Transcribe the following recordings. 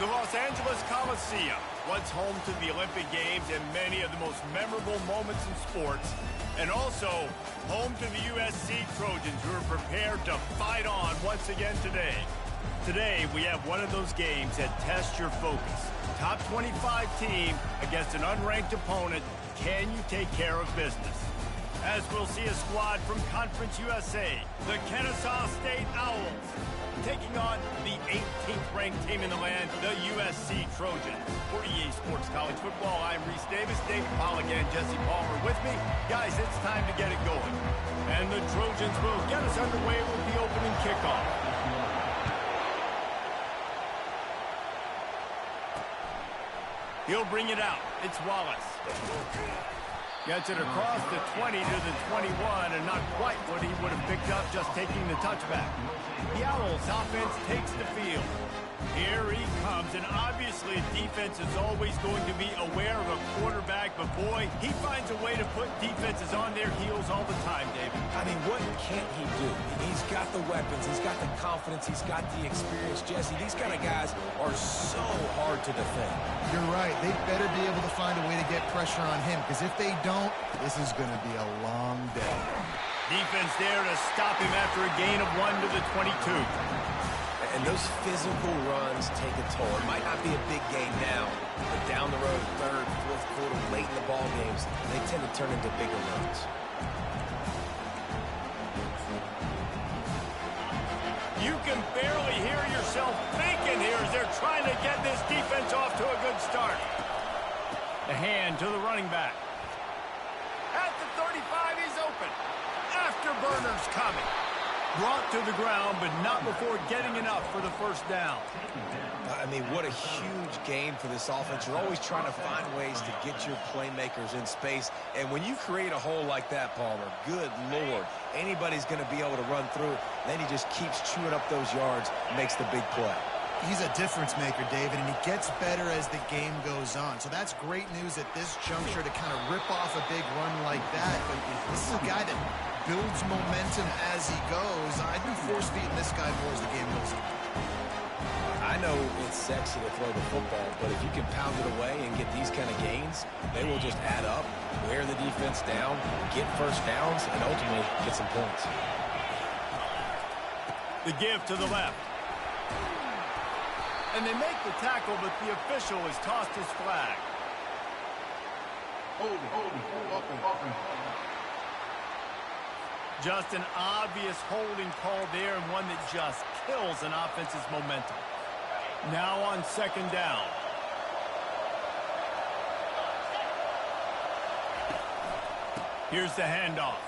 The Los Angeles Coliseum, once home to the Olympic Games and many of the most memorable moments in sports, and also home to the USC Trojans, who are prepared to fight on once again today. Today, we have one of those games that tests your focus. Top 25 team against an unranked opponent. Can you take care of business? As we'll see a squad from Conference USA, the Kennesaw State Owls, taking on the 18th ranked team in the land, the USC Trojans. For EA Sports College Football, I'm Reese Davis, David Pollack, and Jesse Palmer with me. Guys, it's time to get it going. And the Trojans will get us underway with the opening kickoff. He'll bring it out. It's Wallace. Gets it across the 20 to the 21, and not quite what he would have picked up just taking the touchback. The Owls offense takes the field. Here he comes, and obviously defense is always going to be aware of a quarterback, but boy, he finds a way to put defenses on their heels all the time, David. I mean, what can't he do? He's got the weapons, he's got the confidence, he's got the experience. Jesse, these kind of guys are so hard to defend. You're right. They better be able to find a way to get pressure on him, because if they don't, this is going to be a long day. Defense there to stop him after a gain of 1 to the 22. And those physical runs take a toll. It might not be a big gain now, but down the road, third, fourth quarter, late in the ball games, they tend to turn into bigger runs. You can barely hear yourself thinking here as they're trying to get this defense off to a good start. The hand to the running back. At the 35, he's open. Afterburner's coming. Brought to the ground, but not before getting enough for the first down. I mean, what a huge game for this offense. You're always trying to find ways to get your playmakers in space. And when you create a hole like that, Palmer, good Lord, anybody's going to be able to run through it. Then he just keeps chewing up those yards, makes the big play. He's a difference maker, David, and he gets better as the game goes on. So that's great news at this juncture to kind of rip off a big run like that. But this is a guy that builds momentum as he goes. I'd be force-feeding this guy more as the game goes on. I know it's sexy to throw the football, but if you can pound it away and get these kind of gains, they will just add up, wear the defense down, get first downs, and ultimately get some points. The give to the left. And they make the tackle, but the official has tossed his flag. Holding. Just an obvious holding call there, and one that just kills an offense's momentum. Now on second down. Here's the handoff.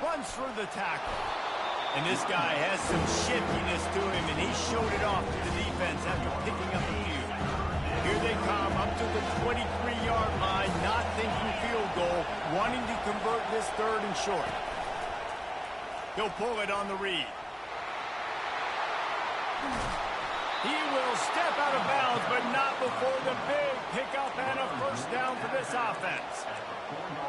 Runs through the tackle. And this guy has some shiftiness to him, and he showed it off to the defense after picking up a few. Here they come up to the 23-yard line, not thinking field goal, wanting to convert this third and short. He'll pull it on the read. He will step out of bounds, but not before the big pickup and a first down for this offense.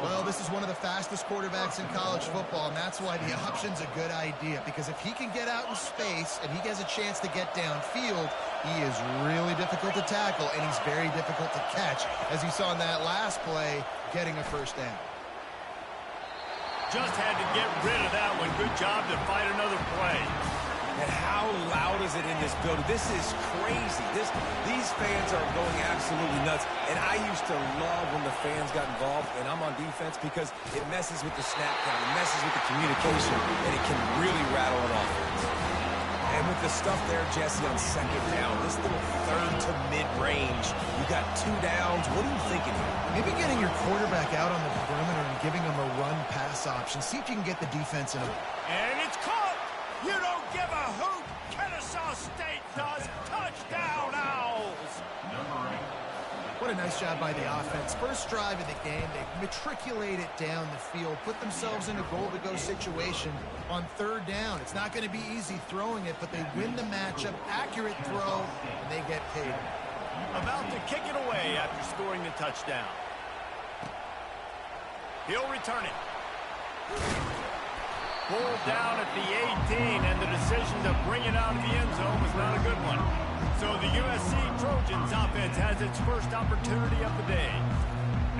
Well, this is one of the fastest quarterbacks in college football, and that's why the option's a good idea, because if he can get out in space and he has a chance to get downfield, he is really difficult to tackle, and he's very difficult to catch, as you saw in that last play, getting a first down. Just had to get rid of that one. Good job to fight another play. And how loud is it in this building? This is crazy. These fans are going absolutely nuts. And I used to love when the fans got involved, and I'm on defense, because it messes with the snap count, it messes with the communication, and it can really rattle an offense. And with the stuff there, Jesse, on second down, this little third to mid-range, you got 2 downs. What are you thinking here? Maybe getting your quarterback out on the perimeter and giving him a run-pass option. See if you can get the defense in a... And it's caught! You don't give a hoot! Kennesaw State does! Touchdown, Owls! What a nice job by the offense. First drive of the game, they matriculate it down the field, put themselves in a goal-to-go situation on third down. It's not going to be easy throwing it, but they win the matchup, accurate throw, and they get paid. About to kick it away after scoring the touchdown. He'll return it. Pulled down at the 18, and the decision to bring it out of the end zone was not a good one. So the USC Trojans offense has its first opportunity of the day.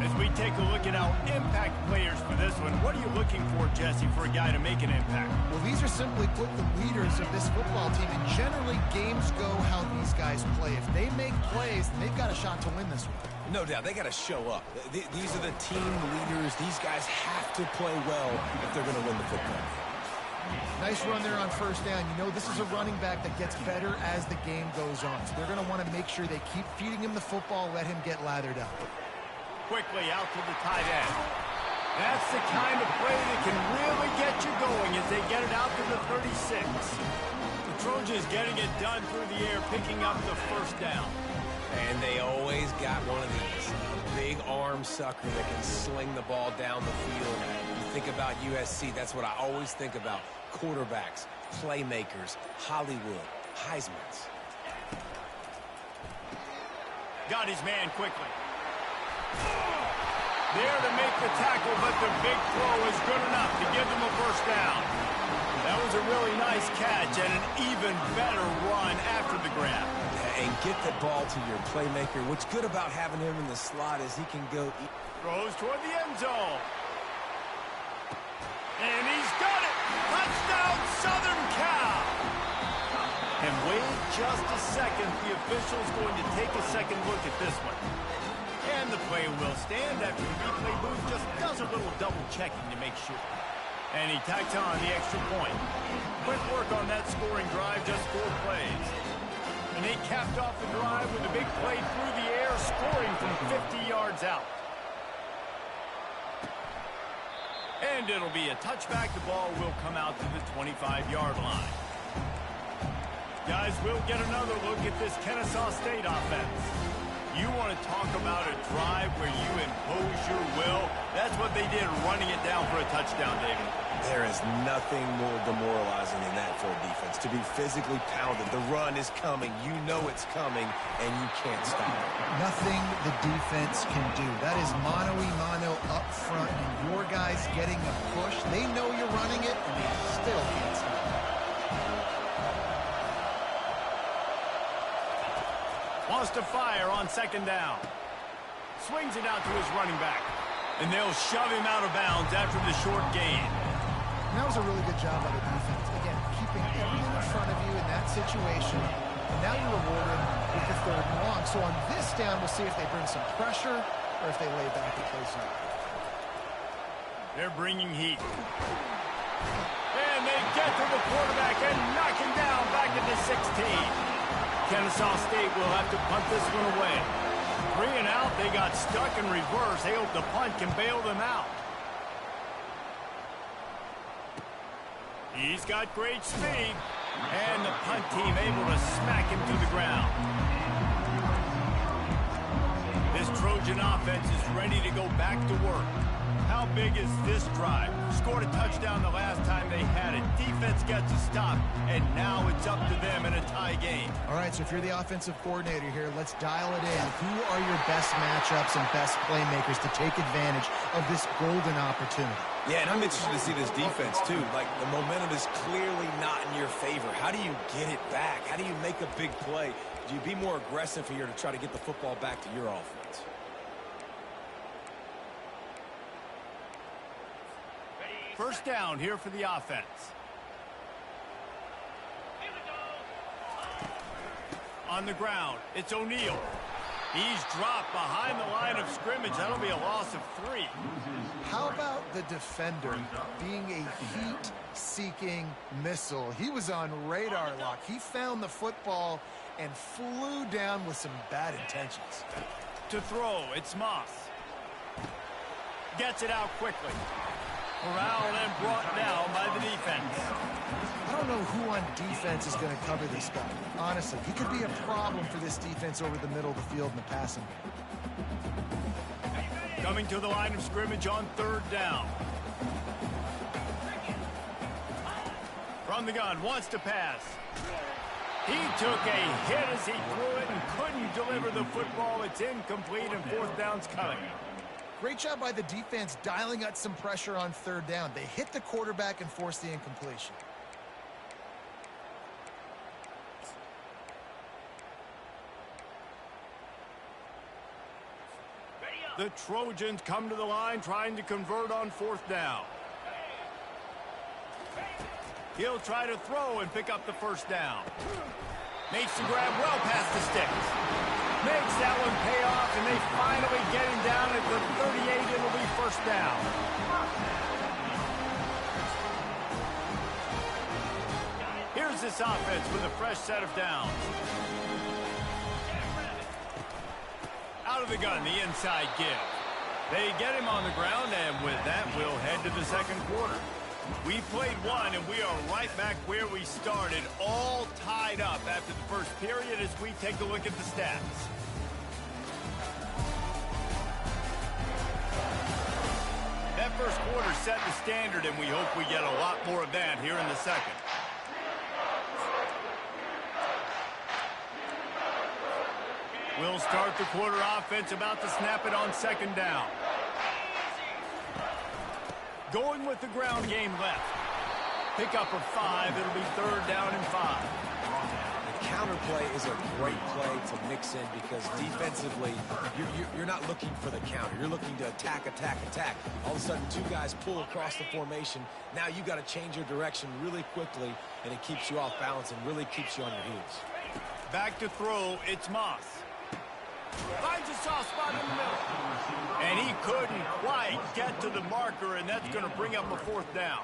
As we take a look at our impact players for this one, what are you looking for, Jesse, for a guy to make an impact? Well, these are simply put the leaders of this football team, and generally games go how these guys play. If they make plays, then they've got a shot to win this one. No doubt, they got to show up. These are the team leaders. These guys have to play well if they're going to win the football game. Nice run there on first down. You know, this is a running back that gets better as the game goes on. So they're going to want to make sure they keep feeding him the football, let him get lathered up. Quickly out to the tight end. That's the kind of play that can really get you going as they get it out to the 36. The Trojans getting it done through the air, picking up the first down. And they always got one of these. A big arm sucker that can sling the ball down the field. You think about USC, that's what I always think about. Quarterbacks, playmakers, Hollywood, Heismans. Got his man quickly. There to make the tackle, but the big throw is good enough to give them a first down. That was a really nice catch and an even better run after the grab. And get the ball to your playmaker. What's good about having him in the slot is he can go... Throws toward the end zone. And he's got it! Touchdown, Southern Cal! And wait just a second. The official's going to take a second look at this one. And the play will stand after the replay booth just does a little double checking to make sure. And he tacks on the extra point. Quick work on that scoring drive, just 4 plays. And they capped off the drive with a big play through the air, scoring from 50 yards out. And it'll be a touchback. The ball will come out to the 25-yard line. Guys, we'll get another look at this Kennesaw State offense. You want to talk about a drive where you impose your will? That's what they did, running it down for a touchdown, David. There is nothing more demoralizing than that for a defense. To be physically pounded, the run is coming, you know it's coming, and you can't stop it. Nothing the defense can do. That is mano-a-mano up front, and your guys getting a push. They know you're running it, and they still can't stop it. Wants to fire on second down. Swings it out to his running back. And they'll shove him out of bounds after the short gain. And that was a really good job by the defense. Again, keeping everything in front of you in that situation. And now you're rewarded with the 3rd and long. So on this down, we'll see if they bring some pressure or if they lay back and play zone. They're bringing heat. And they get to the quarterback and knock him down back at the 16. Kennesaw State will have to punt this one away. 3 and out, they got stuck in reverse. They hope the punt can bail them out. He's got great speed. And the punt team able to smack him to the ground. This Trojan offense is ready to go back to work. How big is this drive? Scored a touchdown the last time they had it. Defense gets a stop, and now it's up to them in a tie game. All right, so if you're the offensive coordinator here, let's dial it in. Who are your best matchups and best playmakers to take advantage of this golden opportunity? Yeah, and I'm interested to see this defense, too. Like, the momentum is clearly not in your favor. How do you get it back? How do you make a big play? Do you be more aggressive here to try to get the football back to your offense? First down here for the offense. On the ground, it's O'Neal. He's dropped behind the line of scrimmage. That'll be a loss of 3. How about the defender being a heat-seeking missile? He was on radar lock. He found the football and flew down with some bad intentions. To throw, it's Moss. Gets it out quickly. Corralled and brought down by the defense. I don't know who on defense is going to cover this guy. Honestly, he could be a problem for this defense over the middle of the field in the passing game. Coming to the line of scrimmage on 3rd down. From the gun, wants to pass. He took a hit as he threw it and couldn't deliver the football. It's incomplete and 4th down's coming. Great job by the defense dialing up some pressure on 3rd down. They hit the quarterback and forced the incompletion. The Trojans come to the line trying to convert on 4th down. He'll try to throw and pick up the 1st down. Makes the grab well past the sticks. Makes that one pay off, and they finally get him down at the 38. It'll be 1st down. Here's this offense with a fresh set of downs. Out of the gun, the inside give. They get him on the ground, and with that, we'll head to the 2nd quarter. We played one, and we are right back where we started, all tied up after the 1st period as we take a look at the stats. That 1st quarter set the standard, and we hope we get a lot more of that here in the 2nd. We'll start the quarter offense, about to snap it on 2nd down. Going with the ground game left. Pick up of 5. It'll be 3rd down and 5. The counter play is a great play to mix in because defensively, you're not looking for the counter. You're looking to attack, attack, attack. All of a sudden, 2 guys pull across the formation. Now you got to change your direction really quickly, and it keeps you off balance and really keeps you on your heels. Back to throw, it's Moss. Finds a soft spot in the middle. And he couldn't quite get to the marker, and that's going to bring up a 4th down.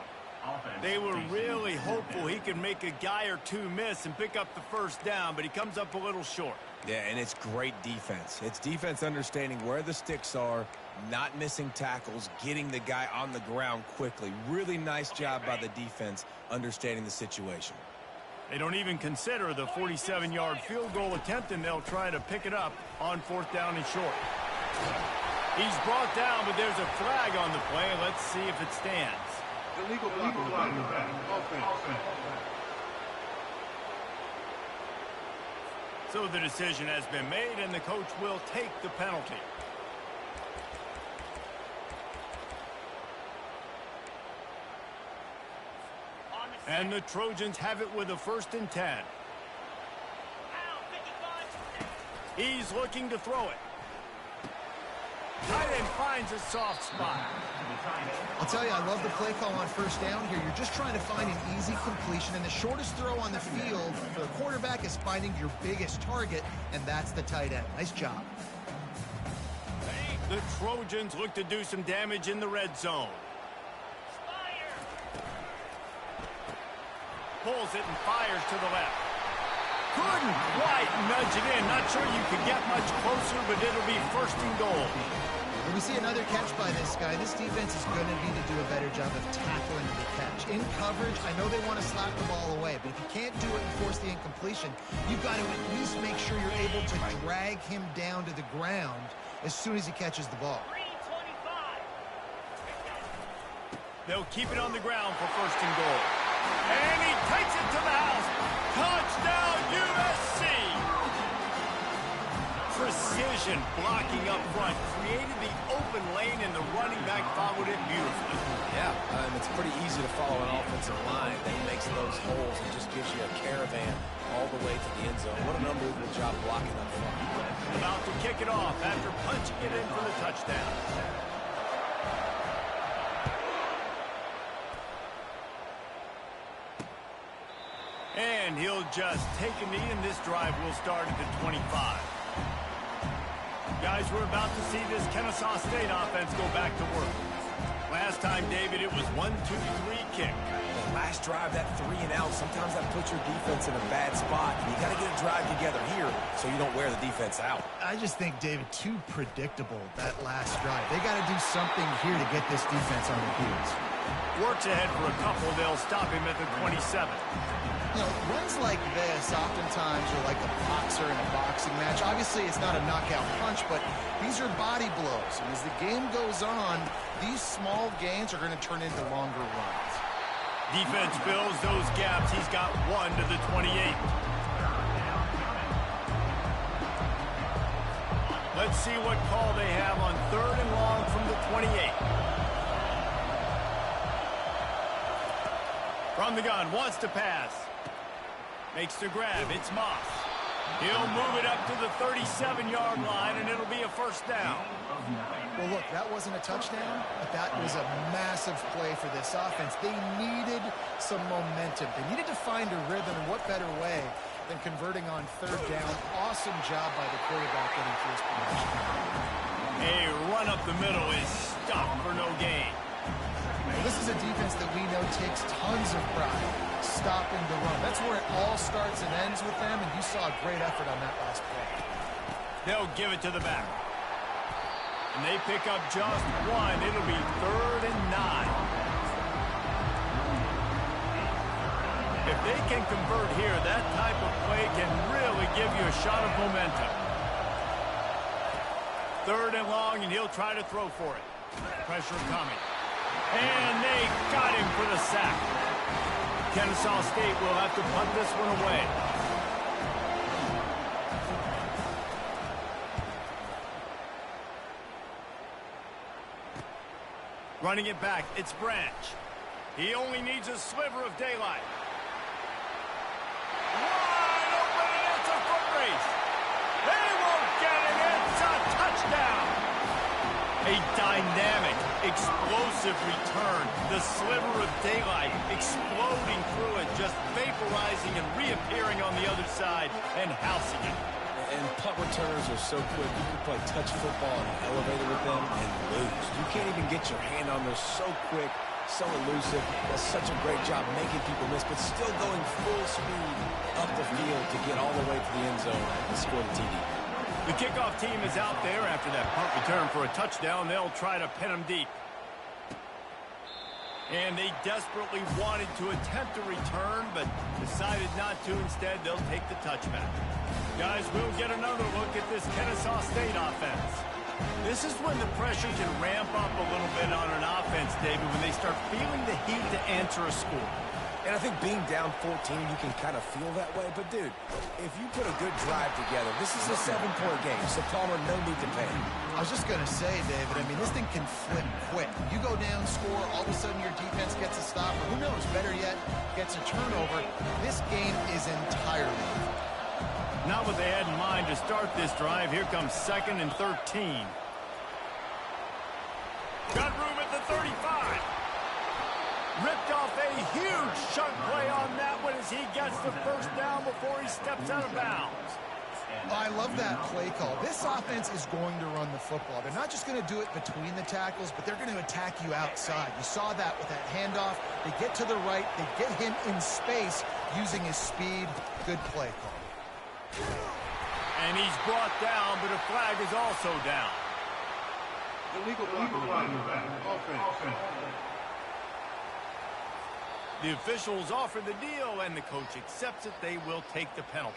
They were really hopeful he could make a guy or 2 miss and pick up the 1st down, but he comes up a little short. Yeah, and it's great defense. It's defense understanding where the sticks are, not missing tackles, getting the guy on the ground quickly. Really nice job by the defense understanding the situation. They don't even consider the 47-yard field goal attempt, and they'll try to pick it up on 4th down and short. He's brought down, but there's a flag on the play. Let's see if it stands. Illegal flag. So the decision has been made, and the coach will take the penalty. And the Trojans have it with a 1st and 10. He's looking to throw it. Tight end finds a soft spot. I'll tell you, I love the play call on 1st down here. You're just trying to find an easy completion, and the shortest throw on the field for the quarterback is finding your biggest target, and that's the tight end. Nice job. The Trojans look to do some damage in the red zone. Pulls it and fires to the left. Couldn't quite nudge it in. Not sure you could get much closer, but it'll be 1st and goal. When we see another catch by this guy, this defense is going to need to do a better job of tackling the catch. In coverage, I know they want to slap the ball away, but if you can't do it and force the incompletion, you've got to at least make sure you're able to drag him down to the ground as soon as he catches the ball. They'll keep it on the ground for 1st and goal. And he takes it to the house. Touchdown, USC! Precision blocking up front. Created the open lane, and the running back followed it beautifully. Yeah, it's pretty easy to follow an offensive line that makes those holes and just gives you a caravan all the way to the end zone. What an unbelievable job blocking up front. About to kick it off after punching it in for the touchdown. And he'll just take a knee, and this drive will start at the 25. Guys, we're about to see this Kennesaw State offense go back to work. Last time, David, it was 1-2-3 kick. The last drive, that 3 and out, sometimes that puts your defense in a bad spot. And you got to get a drive together here so you don't wear the defense out. I just think, David, too predictable, that last drive. They got to do something here to get this defense on their heels. Works ahead for a couple. They'll stop him at the 27. You know, runs like this oftentimes are like a boxer in a boxing match. Obviously, it's not a knockout punch, but these are body blows. And as the game goes on, these small gains are going to turn into longer runs. Defense fills those gaps. He's got 1 to the 28. Let's see what call they have on 3rd and long from the 28. From the gun, wants to pass. Makes the grab. It's Moss. He'll move it up to the 37-yard line, and it'll be a first down. Well, look, that wasn't a touchdown, but that was a massive play for this offense. They needed some momentum. They needed to find a rhythm, and what better way than converting on third down. Awesome job by the quarterback getting through his progression. A run up the middle is stopped for no gain. This is a defense that we know takes tons of pride stopping the run. That's where it all starts and ends with them, and you saw a great effort on that last play. They'll give it to the back. And they pick up just one. It'll be 3rd and 9. If they can convert here, that type of play can really give you a shot of momentum. 3rd and long, and he'll try to throw for it. Pressure coming. And they got him for the sack. Kennesaw State will have to punt this one away. Running it back, it's Branch. He only needs a sliver of daylight. Wide open, and it's a foot race. They won't get it. It's a touchdown. A dynamic, explosive return. The sliver of daylight exploding through it, just vaporizing and reappearing on the other side and housing it. And punt returners are so quick. You can play touch football in an elevator with them and lose. You can't even get your hand on them. They're so quick, so elusive. Does such a great job making people miss, but still going full speed up the field to get all the way to the end zone and score the TD. The kickoff team is out there after that punt return for a touchdown. They'll try to pin them deep. And they desperately wanted to attempt a return, but decided not to. Instead, they'll take the touchback. Guys, we'll get another look at this Kennesaw State offense. This is when the pressure can ramp up a little bit on an offense, David, when they start feeling the heat to answer a score. And I think being down 14, you can kind of feel that way. But, dude, if you put a good drive together, this is a 7-point game, so Palmer, no need to panic. I was just going to say, David, I mean, this thing can flip quick. You go down, score, all of a sudden your defense gets a stop, or who knows, better yet, gets a turnover. This game is entirely not what they had in mind to start this drive. Here comes 2nd and 13. Got room at the 35. Ripped off a huge chunk play on that one as he gets the first down before he steps out of bounds. Oh, I love that play call. This offense is going to run the football. They're not just going to do it between the tackles, but they're going to attack you outside. You saw that with that handoff. They get to the right. They get him in space using his speed. Good play call. And he's brought down, but a flag is also down. Illegal flag. Offense. The officials offer the deal, and the coach accepts it. They will take the penalty.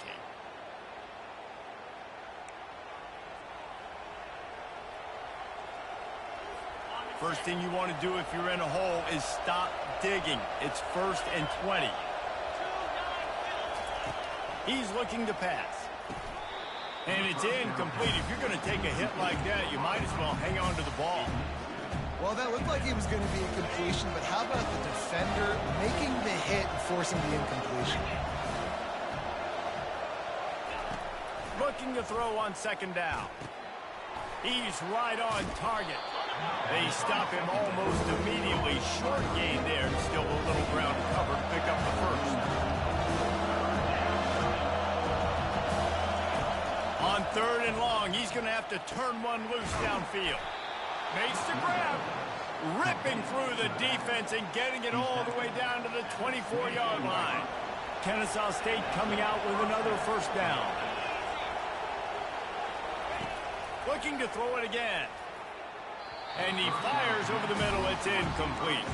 First thing you want to do if you're in a hole is stop digging. It's 1st and 20. He's looking to pass. And it's incomplete. If you're going to take a hit like that, you might as well hang on to the ball. Well, that looked like it was going to be a completion, but how about the defender making the hit and forcing the incompletion? Looking to throw on 2nd down. He's right on target. They stop him almost immediately. Short gain there. Still a little ground cover. Pick up the first. On 3rd and long, he's going to have to turn one loose downfield. Makes the grab. Ripping through the defense and getting it all the way down to the 24-yard line. Kennesaw State coming out with another first down. Looking to throw it again. And he fires over the middle. It's incomplete.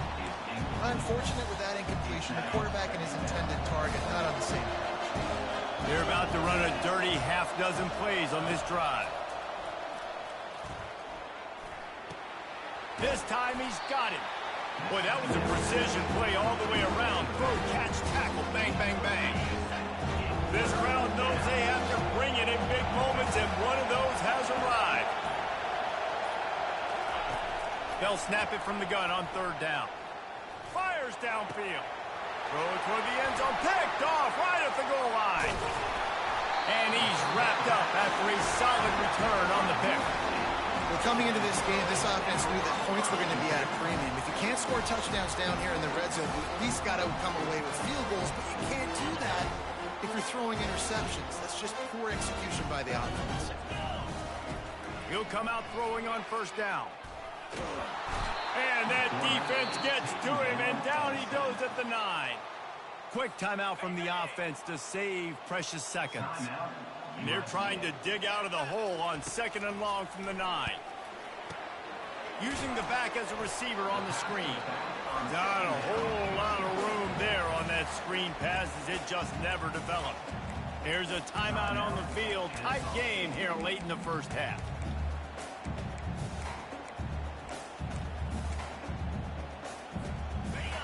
Unfortunate with that incompletion. The quarterback and his intended target not on the same page. They're about to run a dirty half-dozen plays on this drive. This time he's got it. Boy, that was a precision play all the way around. Throw, catch, tackle, bang, bang, bang. This crowd knows they have to bring it in big moments, and one of those has arrived. They'll snap it from the gun on 3rd down. Fires downfield. Throw it toward the end zone. Picked off right at the goal line. And he's wrapped up after a solid return on the pick. Well, coming into this game, this offense knew that points were going to be at a premium. If you can't score touchdowns down here in the red zone, you at least got to come away with field goals, but you can't do that if you're throwing interceptions. That's just poor execution by the offense. He'll come out throwing on first down. And that defense gets to him, and down he goes at the 9. Quick timeout from the offense to save precious seconds. And they're trying to dig out of the hole on 2nd and long from the 9. Using the back as a receiver on the screen. Not a whole lot of room there on that screen pass as it just never developed. There's a timeout on the field. Tight game here late in the first half.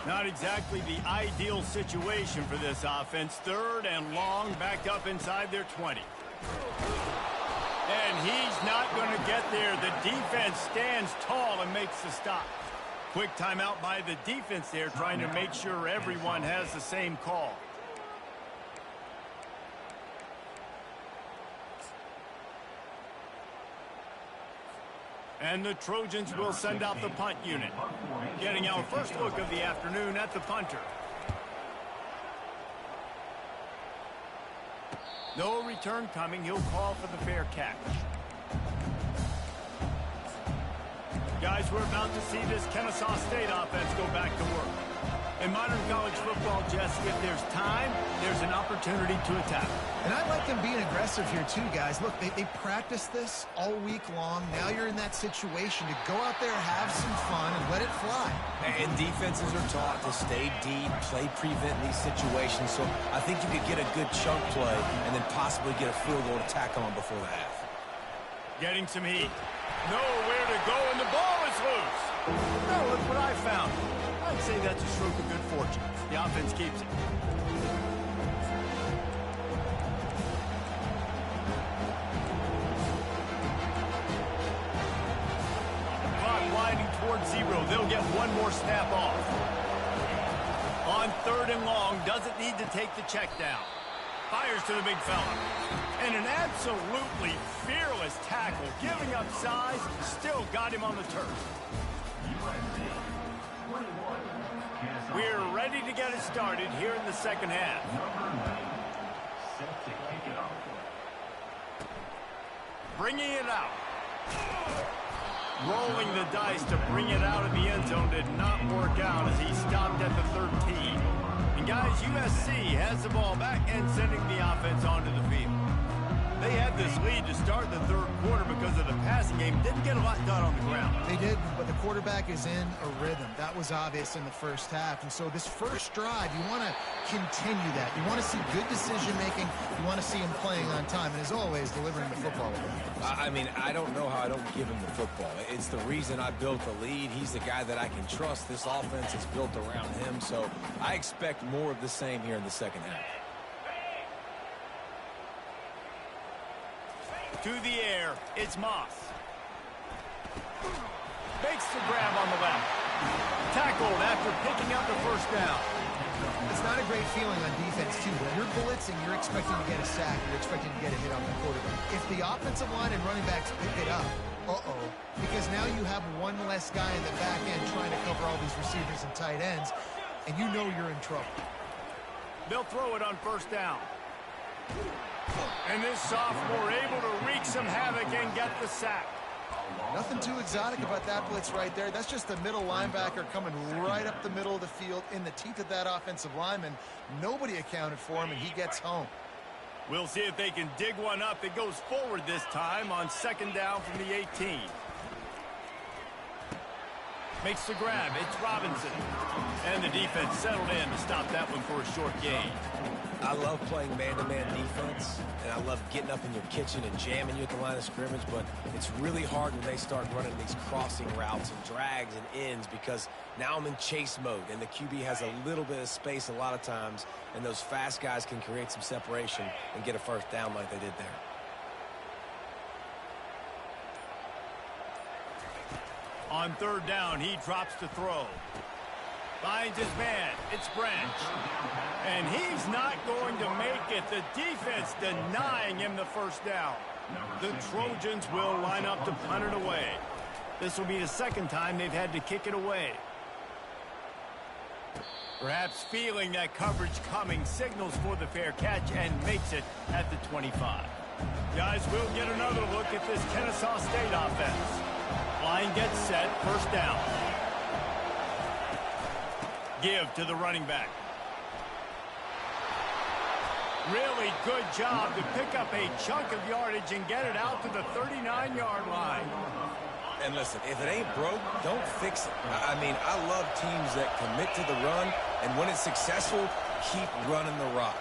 Not exactly the ideal situation for this offense. 3rd and long, backed up inside their 20. And he's not going to get there. The defense stands tall and makes the stop. Quick timeout by the defense there, trying to make sure everyone has the same call. And the Trojans will send out the punt unit. Getting our first look of the afternoon at the punter. No return coming. He'll call for the fair catch. Guys, we're about to see this Kennesaw State offense go back to work. In modern college football, Jesse, if there's time, there's an opportunity to attack. And I like them being aggressive here too, guys. Look, they practiced this all week long. Now you're in that situation to go out there, have some fun, and let it fly. And defenses are taught to stay deep, play prevent in these situations. So I think you could get a good chunk play and then possibly get a field goal to tackle on before the half. Getting some heat. Nowhere to go, and the ball is loose. Now look what I found. I'd say that's a stroke of good fortune. The offense keeps it. Clock winding towards 0. They'll get one more snap off. On 3rd and long, doesn't need to take the check down. Fires to the big fella. And an absolutely fearless tackle. Giving up size, still got him on the turf. We're ready to get it started here in the second half. Bringing it out. Rolling the dice to bring it out of the end zone did not work out as he stopped at the 13. And guys, USC has the ball back and sending the offense onto the field. They had this lead to start the 3rd quarter because of the passing game. Didn't get a lot done on the ground. They did, but the quarterback is in a rhythm. That was obvious in the first half. And so this first drive, you want to continue that. You want to see good decision-making. You want to see him playing on time. And as always, delivering the football. I mean, I don't know how I don't give him the football. It's the reason I built the lead. He's the guy that I can trust. This offense is built around him. So I expect more of the same here in the second half. To the air, it's Moss. Makes the grab on the left. Tackled after picking up the first down. It's not a great feeling on defense, too. When you're blitzing, you're expecting to get a sack. You're expecting to get a hit on the quarterback. If the offensive line and running backs pick it up, because now you have one less guy in the back end trying to cover all these receivers and tight ends, and you know you're in trouble. They'll throw it on first down. And this sophomore able to wreak some havoc and get the sack. Nothing too exotic about that blitz right there. That's just the middle linebacker coming right up the middle of the field in the teeth of that offensive lineman. Nobody accounted for him, and he gets home. We'll see if they can dig one up. It goes forward this time on 2nd down from the 18. Makes the grab. It's Robinson. And the defense settled in to stop that one for a short gain. I love playing man-to-man defense, and I love getting up in your kitchen and jamming you at the line of scrimmage, but it's really hard when they start running these crossing routes and drags and ends because now I'm in chase mode, and the QB has a little bit of space a lot of times, and those fast guys can create some separation and get a first down like they did there. On 3rd down, he drops to throw. Finds his man. It's Branch. And he's not going to make it. The defense denying him the first down. The Trojans will line up to punt it away. This will be the second time they've had to kick it away. Perhaps feeling that coverage coming, signals for the fair catch and makes it at the 25. Guys, we'll get another look at this Kennesaw State offense. Line gets set, first down. Give to the running back. Really good job to pick up a chunk of yardage and get it out to the 39-yard line. And listen, if it ain't broke, don't fix it. I mean, I love teams that commit to the run, and when it's successful, keep running the rock.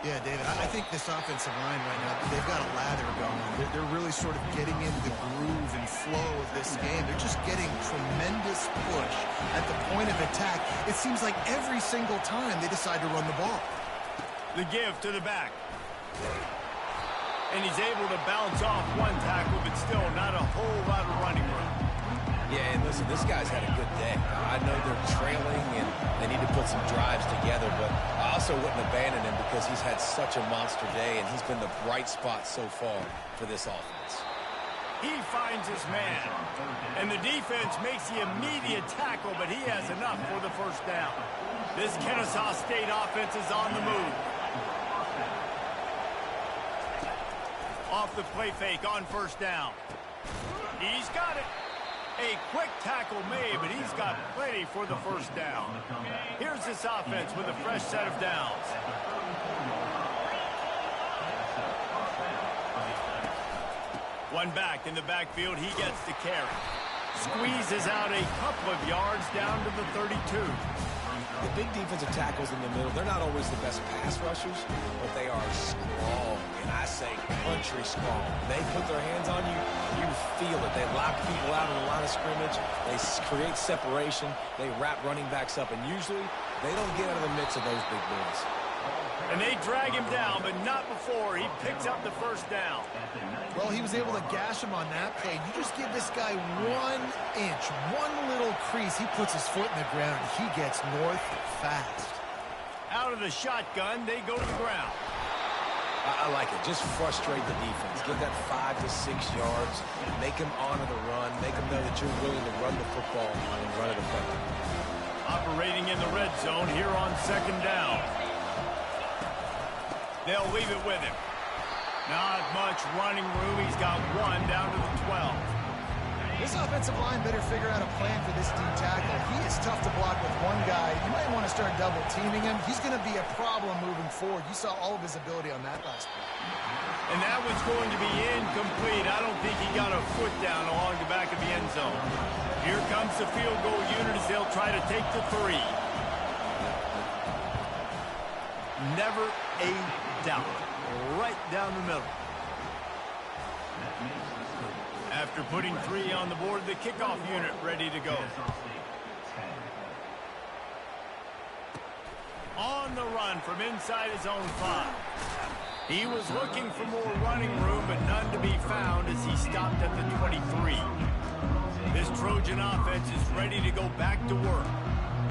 Yeah, David, I think this offensive line right now, they've got a lather going. They're really sort of getting into the groove and flow of this game. They're just getting tremendous push at the point of attack. It seems like every single time they decide to run the ball. The give to the back. And he's able to bounce off one tackle, but still not a whole lot of running room. Yeah, and listen, this guy's had a good day. I know they're trailing and they need to put some drives together, but I also wouldn't abandon him because he's had such a monster day, and he's been the bright spot so far for this offense. He finds his man, and the defense makes the immediate tackle, but he has enough for the first down. This Kennesaw State offense is on the move. Off the play fake on first down. He's got it. A quick tackle made, but he's got plenty for the first down. Here's this offense with a fresh set of downs. One back in the backfield, he gets the carry. Squeezes out a couple of yards down to the 32. The big defensive tackles in the middle, they're not always the best pass rushers, but they are strong, and I say country strong. They put their hands on you, you feel it. They lock people out in the line of scrimmage. They create separation. They wrap running backs up, and usually they don't get out of the mix of those big boys. And they drag him down, but not before he picks up the first down. Well, he was able to gash him on that play. You just give this guy 1 inch, one little crease. He puts his foot in the ground, and he gets north fast. Out of the shotgun, they go to the ground. I like it. Just frustrate the defense. Give that 5 to 6 yards. Make them honor the run. Make them know that you're willing to run the football and run it effectively. Operating in the red zone here on second down. They'll leave it with him. Not much running room. He's got one down to the 12. This offensive line better figure out a plan for this D tackle. He is tough to block with one guy. You might want to start double teaming him. He's going to be a problem moving forward. You saw all of his ability on that last play. And that was going to be incomplete. I don't think he got a foot down along the back of the end zone. Here comes the field goal unit as they'll try to take the 3. Never a doubt. Right down the middle. After putting 3 on the board, the kickoff unit ready to go. On the run from inside his own 5. He was looking for more running room, but none to be found as he stopped at the 23. This Trojan offense is ready to go back to work.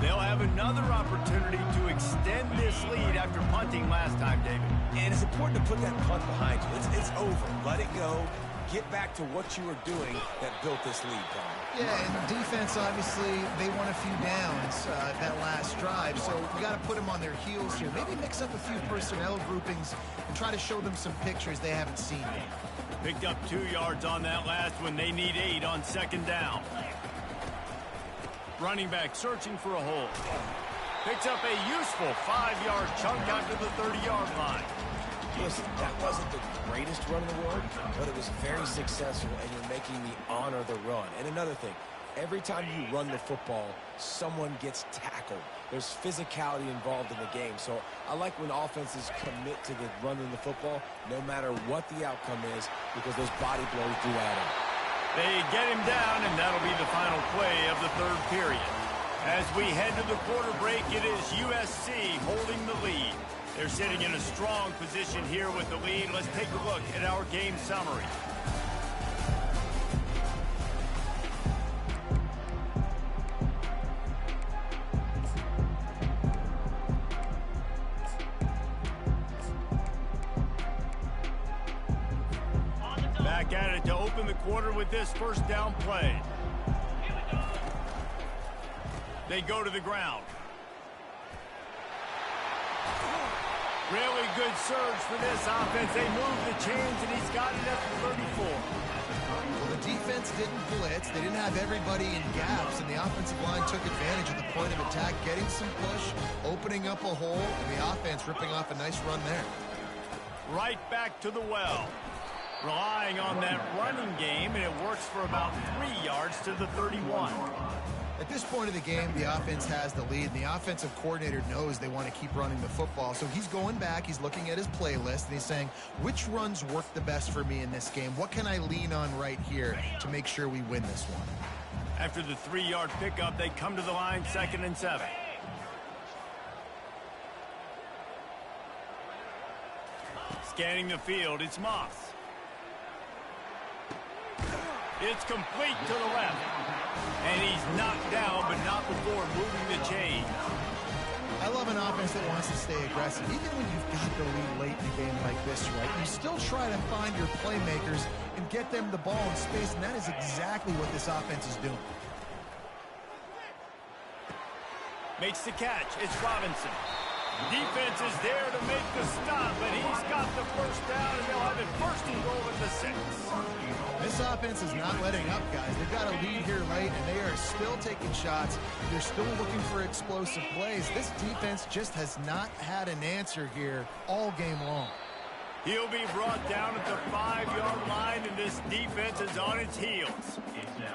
They'll have another opportunity to extend this lead after punting last time, David. And it's important to put that punt behind you. It's over. Let it go. Get back to what you were doing that built this lead, Tom. Yeah, and defense, obviously, they won a few downs that last drive, so we got to put them on their heels here. Maybe mix up a few personnel groupings and try to show them some pictures they haven't seen yet. Picked up 2 yards on that last one. They need 8 on second down. Running back searching for a hole. Picks up a useful 5-yard chunk out to the 30-yard line. Listen, that wasn't the greatest run in the world, but it was very successful, and you're making me honor the run. And another thing, every time you run the football, someone gets tackled. There's physicality involved in the game. So I like when offenses commit to the running the football, no matter what the outcome is, because those body blows do add up. They get him down, and that'll be the final play of the 3rd period. As we head to the quarter break, it is USC holding the lead. They're sitting in a strong position here with the lead. Let's take a look at our game summary. back at it to open the quarter with this first down play. They go to the ground. Really good surge for this offense. They move the chains, and he's got it at the 34. Well, the defense didn't blitz. They didn't have everybody in gaps, and the offensive line took advantage of the point of attack, getting some push, opening up a hole, and the offense ripping off a nice run there. Right back to the well. Relying on that running game, and it works for about 3 yards to the 31. At this point of the game, the offense has the lead, and the offensive coordinator knows they want to keep running the football. So he's going back, he's looking at his playlist, and he's saying, which runs work the best for me in this game? What can I lean on right here to make sure we win this one? After the 3-yard pickup, they come to the line, 2nd and 7. Scanning the field, it's Moss. It's complete to the left. And he's knocked down, but not before moving the chain. I love an offense that wants to stay aggressive. Even when you've got the lead late in a game like this, right, you still try to find your playmakers and get them the ball in space, and that is exactly what this offense is doing. Makes the catch. It's Robinson. Defense is there to make the stop, but he's got the first down, and they'll have it first and goal at the 6. This offense is not letting up, guys. They've got a lead here late, and they are still taking shots. They're still looking for explosive plays. This defense just has not had an answer here all game long. He'll be brought down at the 5-yard line, and this defense is on its heels.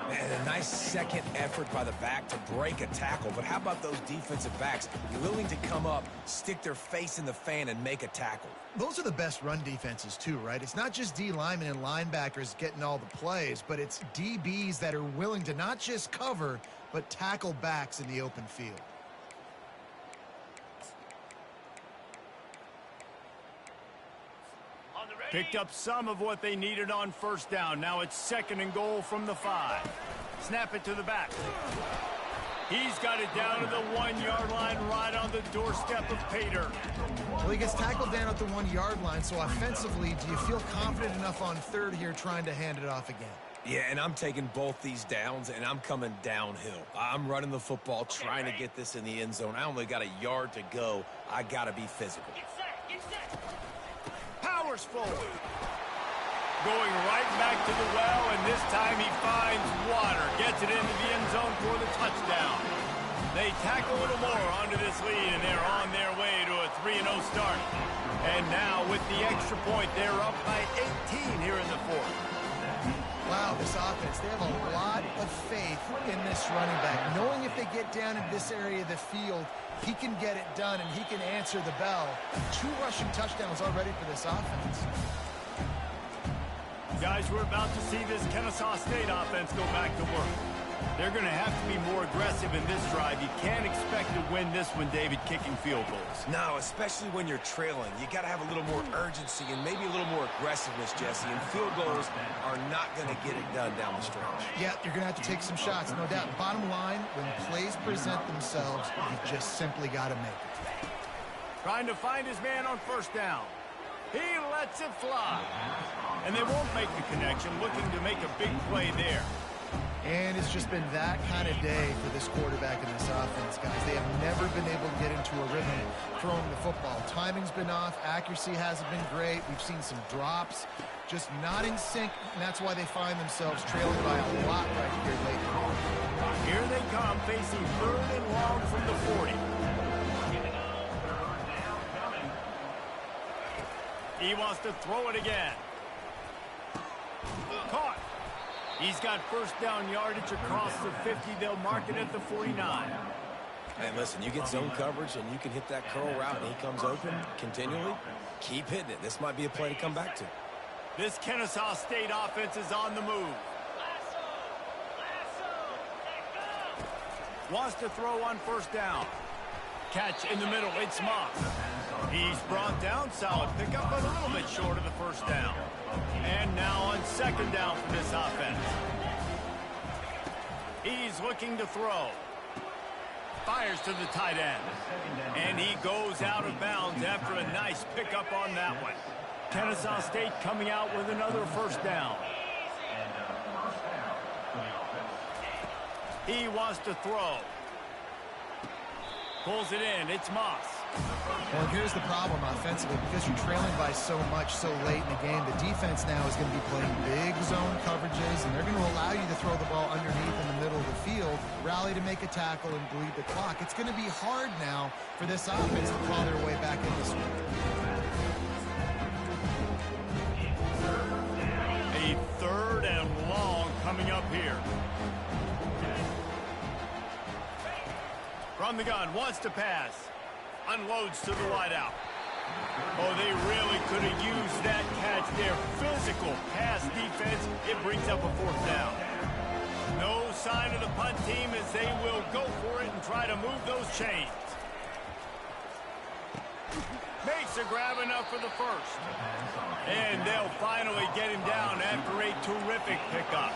And a nice second effort by the back to break a tackle. But how about those defensive backs willing to come up, stick their face in the fan, and make a tackle? Those are the best run defenses, too, right? It's not just D linemen and linebackers getting all the plays, but it's DBs that are willing to not just cover, but tackle backs in the open field. Picked up some of what they needed on first down. Now it's 2nd and goal from the 5. Snap it to the back. He's got it down to the 1-yard line, right on the doorstep of Pater. Well, he gets tackled down at the 1-yard line, so offensively, do you feel confident enough on 3rd here trying to hand it off again? Yeah, and I'm taking both these downs, and I'm coming downhill. I'm running the football, trying to get this in the end zone. I only got a yard to go. I got to be physical. Powers forward. Going right back to the well, and this time he finds water. Gets it into the end zone for the touchdown. They tack a little more onto this lead, and they're on their way to a 3-0 start. And now, with the extra point, they're up by 18 here in the 4th. Wow, this offense, they have a lot of faith in this running back. Knowing if they get down into this area of the field, he can get it done and he can answer the bell. 2 rushing touchdowns already for this offense. Guys, we're about to see this Kennesaw State offense go back to work. They're going to have to be more aggressive in this drive. You can't expect to win this one, David, kicking field goals. No, especially when you're trailing. You got to have a little more urgency and maybe a little more aggressiveness, Jesse. And field goals are not going to get it done down the stretch. Yeah, you're going to have to take some shots, no doubt. Bottom line, when plays present themselves, you've just simply got to make it. Trying to find his man on first down. He lets it fly. And they won't make the connection, looking to make a big play there. And it's just been that kind of day for this quarterback and this offense, guys. They have never been able to get into a rhythm throwing the football. Timing's been off. Accuracy hasn't been great. We've seen some drops, just not in sync, and that's why they find themselves trailing by a lot right here late. Here they come, facing 3rd and long from the 40. He wants to throw it again. Caught. He's got first down yardage across the 50. They'll mark it at the 49. And listen, you get zone coverage and you can hit that curl route and he comes open continually. Keep hitting it. This might be a play to come back to. This Kennesaw State offense is on the move. Wants to throw on first down. Catch in the middle. It's Moss. He's brought down. Solid pickup, but a little bit short of the first down. And now on 2nd down for this offense. He's looking to throw. Fires to the tight end. And he goes out of bounds after a nice pickup on that one. Kennesaw State coming out with another first down. He wants to throw. Pulls it in. It's Moss. Well, here's the problem offensively. Because you're trailing by so much so late in the game, the defense now is going to be playing big zone coverages, and they're going to allow you to throw the ball underneath in the middle of the field, rally to make a tackle, and bleed the clock. It's going to be hard now for this offense to claw their way back in this one. A 3rd and long coming up here. From the gun, wants to pass. Unloads to the wideout. Oh, they really could have used that catch there. Physical pass defense. It brings up a 4th down. No sign of the punt team as they will go for it and try to move those chains. Makes a grab enough for the 1st. And they'll finally get him down after a terrific pickup.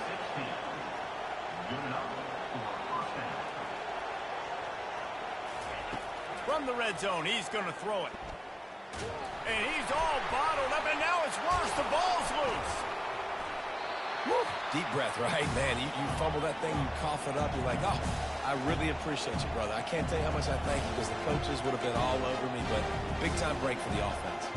From the red zone, he's going to throw it. And he's all bottled up, and now it's worse. The ball's loose. Woo. Deep breath, right? Man, you fumble that thing, you cough it up, you're like, oh, I really appreciate you, brother. I can't tell you how much I thank you because the coaches would have been all over me, but big-time break for the offense.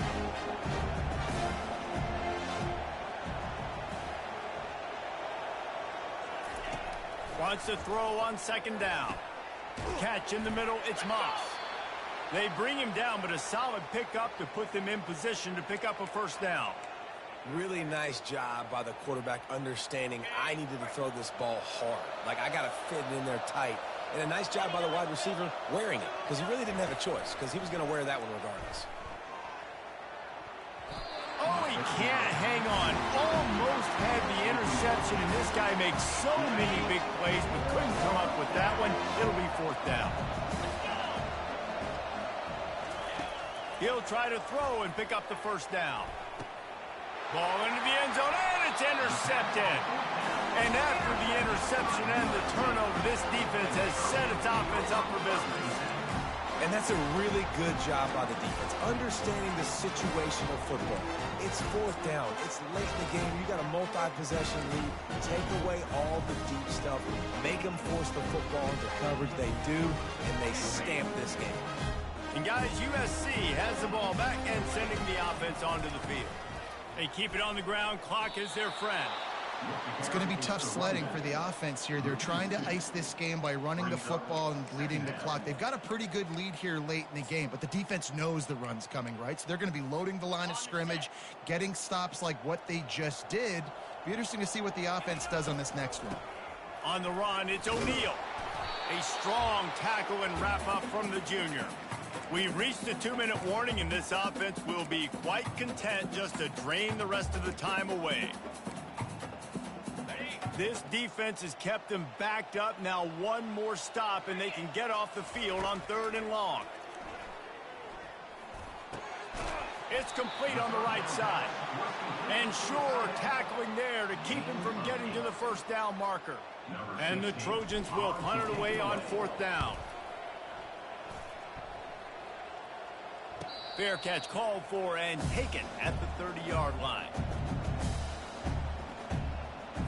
Wants to throw on 2nd down. Catch in the middle, it's Moss. They bring him down, but a solid pickup to put them in position to pick up a 1st down. Really nice job by the quarterback understanding I needed to throw this ball hard. Like, I got to fit it in there tight. And a nice job by the wide receiver wearing it because he really didn't have a choice because he was going to wear that one regardless. Oh, he can't hang on. Almost had the interception, and this guy makes so many big plays but couldn't come up with that one. It'll be 4th down. He'll try to throw and pick up the 1st down. Ball into the end zone, and it's intercepted. And after the interception and the turnover, this defense has set its offense up for business. And that's a really good job by the defense, understanding the situation of football. It's 4th down. It's late in the game. You got a multi-possession lead. Take away all the deep stuff. Make them force the football into coverage. They do, and they stamp this game. And guys, USC has the ball back and sending the offense onto the field. They keep it on the ground. Clock is their friend. It's going to be tough sledding for the offense here. They're trying to ice this game by running the football and bleeding the clock. They've got a pretty good lead here late in the game, but the defense knows the run's coming, right? So they're going to be loading the line of scrimmage, getting stops like what they just did. Be interesting to see what the offense does on this next one. On the run, it's O'Neal. A strong tackle and wrap-up from the junior. We've reached a 2-minute warning, and this offense will be quite content just to drain the rest of the time away. This defense has kept them backed up. Now one more stop, and they can get off the field on 3rd and long. It's complete on the right side. And sure, tackling there to keep him from getting to the 1st down marker. And the Trojans will punt it away on 4th down. Fair catch called for and taken at the 30-yard line.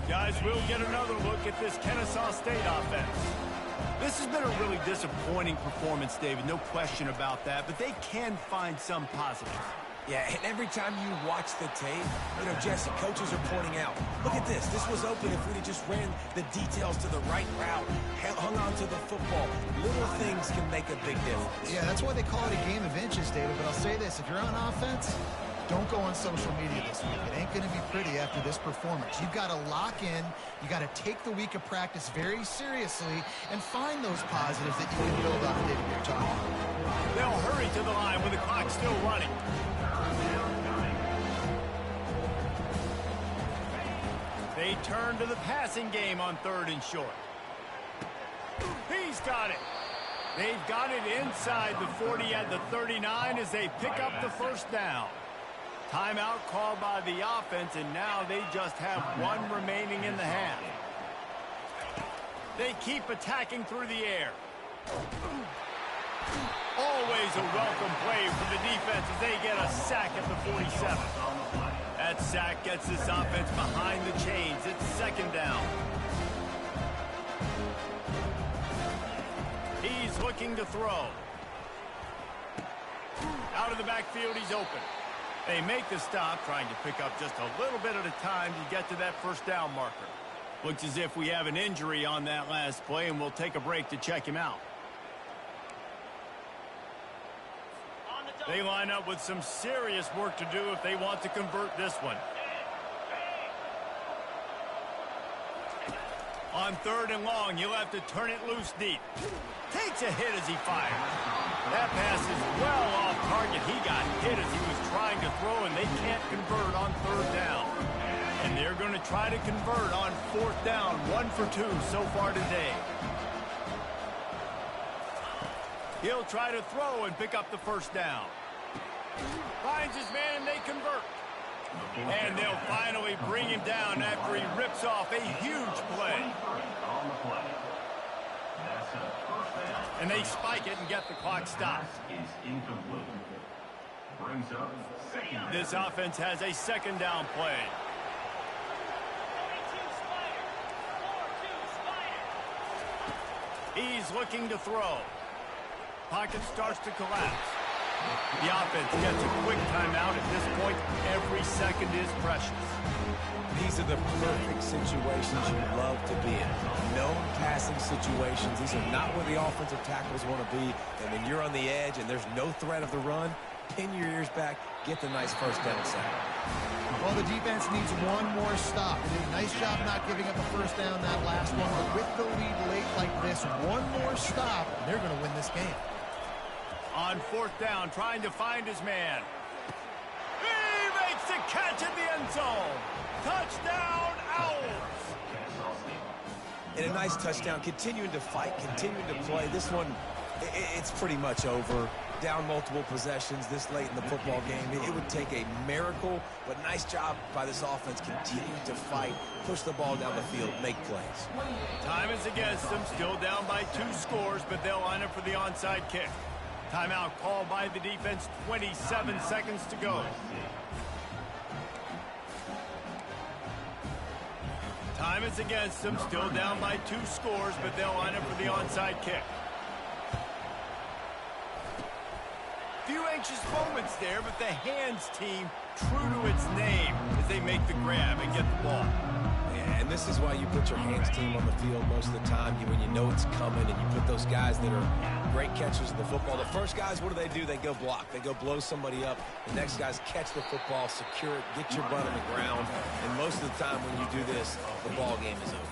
Guys, we'll get another look at this Kennesaw State offense. This has been a really disappointing performance, David, no question about that, but they can find some positives. Yeah, and every time you watch the tape, you know, Jesse, coaches are pointing out, look at this. This was open if we'd have just ran the details to the right route, hung on to the football. Little things can make a big difference. Yeah, that's why they call it a game of inches, David. But I'll say this, if you're on offense, don't go on social media this week. It ain't going to be pretty after this performance. You've got to lock in. You got to take the week of practice very seriously and find those positives that you can build off, David, you're talking about. They'll hurry to the line with the clock still running. They turn to the passing game on 3rd and short. He's got it. They've got it inside the 40 at the 39 as they pick up the 1st down. Timeout called by the offense, and now they just have one remaining in the half. They keep attacking through the air. Always a welcome play for the defense as they get a sack at the 47. That sack gets this offense behind the chains. It's 2nd down. He's looking to throw. Out of the backfield, he's open. They make the stop, trying to pick up just a little bit at a time to get to that first down marker. Looks as if we have an injury on that last play, and we'll take a break to check him out. They line up with some serious work to do if they want to convert this one. On 3rd and long, you'll have to turn it loose deep. Takes a hit as he fires. That pass is well off target. He got hit as he was trying to throw, and they can't convert on 3rd down. And they're going to try to convert on 4th down. 1 for 2 so far today. He'll try to throw and pick up the first down. Finds his man, and they convert. And they'll finally bring him down after he rips off a huge play. And they spike it and get the clock stopped. This offense has a 2nd down play. He's looking to throw. Pocket starts to collapse. The offense gets a quick timeout. At this point, every second is precious. These are the perfect situations you love to be in. Known passing situations. These are not where the offensive tackles want to be. And when you're on the edge and there's no threat of the run, pin your ears back, get the nice first down sack. Well, the defense needs one more stop. They did a nice job not giving up a first down that last one. But with the lead late like this, one more stop, and they're going to win this game. On 4th down, trying to find his man. He makes the catch in the end zone. Touchdown, Owls. And a nice touchdown, continuing to fight, continuing to play. This one, it's pretty much over. Down multiple possessions this late in the football game. It would take a miracle, but nice job by this offense continuing to fight, push the ball down the field, make plays. Time is against them, still down by 2 scores, but they'll line up for the onside kick. Timeout called by the defense, 27 seconds to go. Time is against them, still down by 2 scores, but they'll line up for the onside kick. Few anxious moments there, but the hands team true to its name as they make the grab and get the ball. Yeah, and this is why you put your hands team on the field most of the time when you know it's coming, and you put those guys that are great catchers of the football. The first guys, what do? They go block. They go blow somebody up. The next guys catch the football, secure it, get your butt on the ground. And most of the time when you do this, the ball game is over.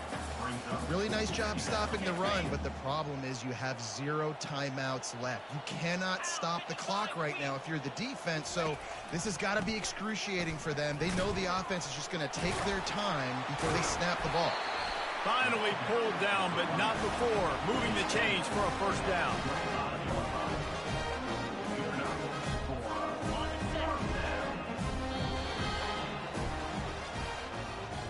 Really nice job stopping the run, but the problem is you have 0 timeouts left. You cannot stop the clock right now if you're the defense, so this has got to be excruciating for them. They know the offense is just going to take their time before they snap the ball. Finally pulled down, but not before moving the chains for a first down.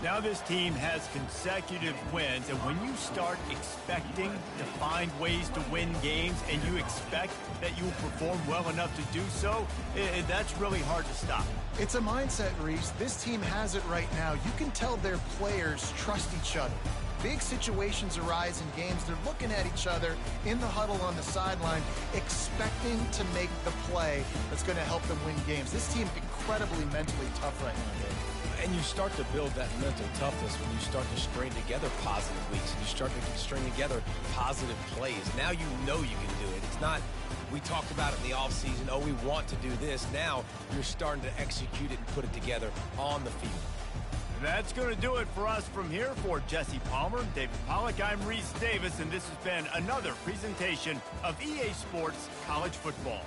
Now this team has consecutive wins, and when you start expecting to find ways to win games and you expect that you will perform well enough to do so, that's really hard to stop. It's a mindset, Reese. This team has it right now. You can tell their players trust each other. Big situations arise in games. They're looking at each other in the huddle on the sideline, expecting to make the play that's going to help them win games. This team incredibly mentally tough right now, Dave. And you start to build that mental toughness when you start to string together positive weeks and you start to string together positive plays. Now you know you can do it. It's not, we talked about it in the offseason, oh, we want to do this. Now you're starting to execute it and put it together on the field. That's going to do it for us from here. For Jesse Palmer, David Pollack, I'm Reese Davis, and this has been another presentation of EA Sports College Football.